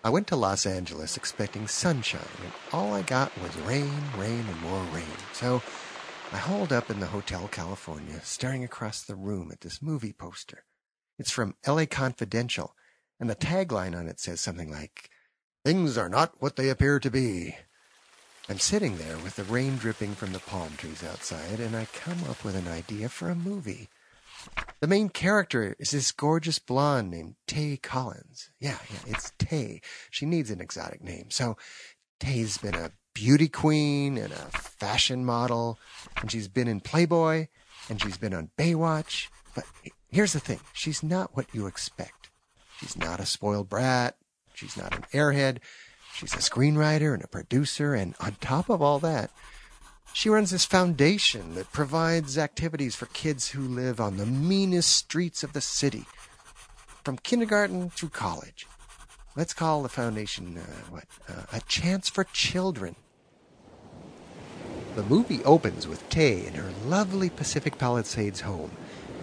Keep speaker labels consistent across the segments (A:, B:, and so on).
A: I went to Los Angeles expecting sunshine, and all I got was rain, rain, and more rain. So I holed up in the Hotel California, staring across the room at this movie poster. It's from LA Confidential, and the tagline on it says something like, "Things are not what they appear to be." I'm sitting there with the rain dripping from the palm trees outside, and I come up with an idea for a movie. The main character is this gorgeous blonde named Tai Collins. Yeah, it's Tai. She needs an exotic name. So Tai's been a beauty queen and a fashion model, and she's been in Playboy, and she's been on Baywatch. But here's the thing. She's not what you expect. She's not a spoiled brat. She's not an airhead. She's a screenwriter and a producer, and on top of all that, she runs this foundation that provides activities for kids who live on the meanest streets of the city, from kindergarten through college. Let's call the foundation, a chance for children. The movie opens with Tai in her lovely Pacific Palisades home,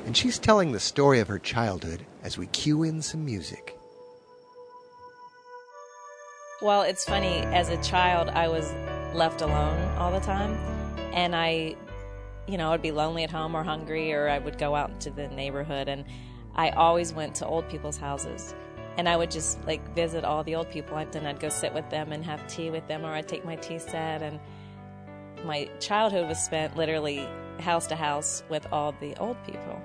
A: and she's telling the story of her childhood as we cue in some music.
B: Well, it's funny, as a child, I was left alone all the time. And I would be lonely at home or hungry, or I would go out into the neighborhood, and I always went to old people's houses. And I would just visit all the old people. Then I'd go sit with them and have tea with them, or I'd take my tea set. And my childhood was spent literally house to house with all the old people.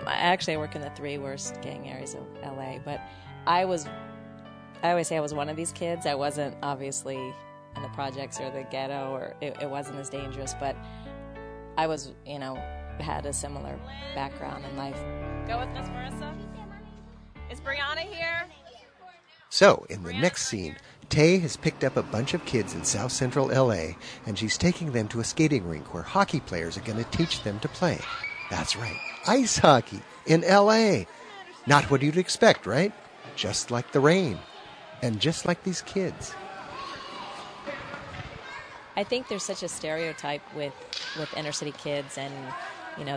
B: I work in the 3 worst gang areas of LA, but I always say I was one of these kids. I wasn't obviously in the projects or the ghetto, or it wasn't as dangerous, but I was, had a similar background in life.
C: Go with Miss Marissa. Is Brianna here?
A: So, in the next scene, Tai has picked up a bunch of kids in South Central LA, and she's taking them to a skating rink where hockey players are going to teach them to play. That's right, ice hockey in LA. Not what you'd expect, right? Just like the rain. And just like these kids.
B: I think there's such a stereotype with inner city kids, and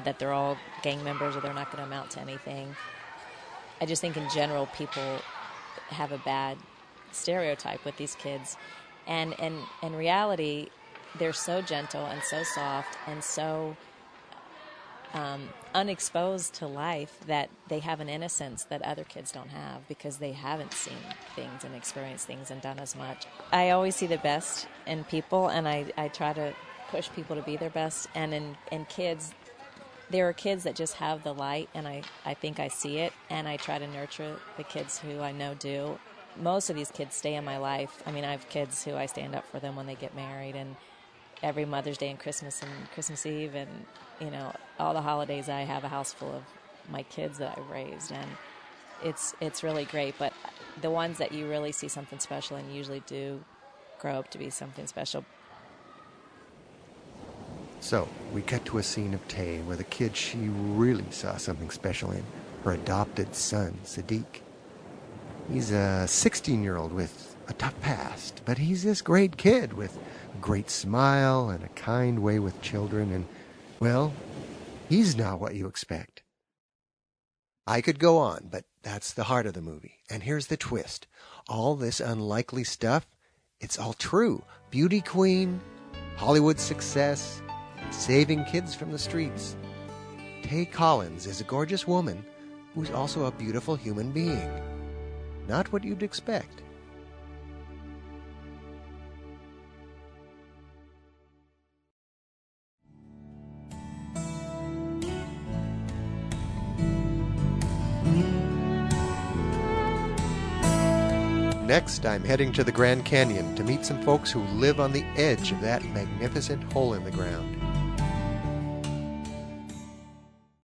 B: that they're all gang members or they're not going to amount to anything. I just think in general people have a bad stereotype with these kids, and in reality they're so gentle and so soft and so unexposed to life that they have an innocence that other kids don't have because they haven't seen things and experienced things and done as much. I always see the best in people, and I try to push people to be their best. And in kids, there are kids that just have the light, and I think I see it, and I try to nurture the kids who I know do. Most of these kids stay in my life. I mean, I have kids who I stand up for them when they get married, and every Mother's Day and Christmas Eve, and all the holidays, I have a house full of my kids that I've raised, and it's really great. But the ones that you really see something special and usually do grow up to be something special.
A: So, we cut to a scene of Tai where the kid she really saw something special in, her adopted son, Sadiq. He's a 16-year-old with a tough past, but he's this great kid with a great smile and a kind way with children, and, well, he's not what you expect. I could go on, but that's the heart of the movie. And here's the twist. All this unlikely stuff, it's all true. Beauty queen, Hollywood success, saving kids from the streets. Tai Collins is a gorgeous woman who's also a beautiful human being. Not what you'd expect. Next, I'm heading to the Grand Canyon to meet some folks who live on the edge of that magnificent hole in the ground.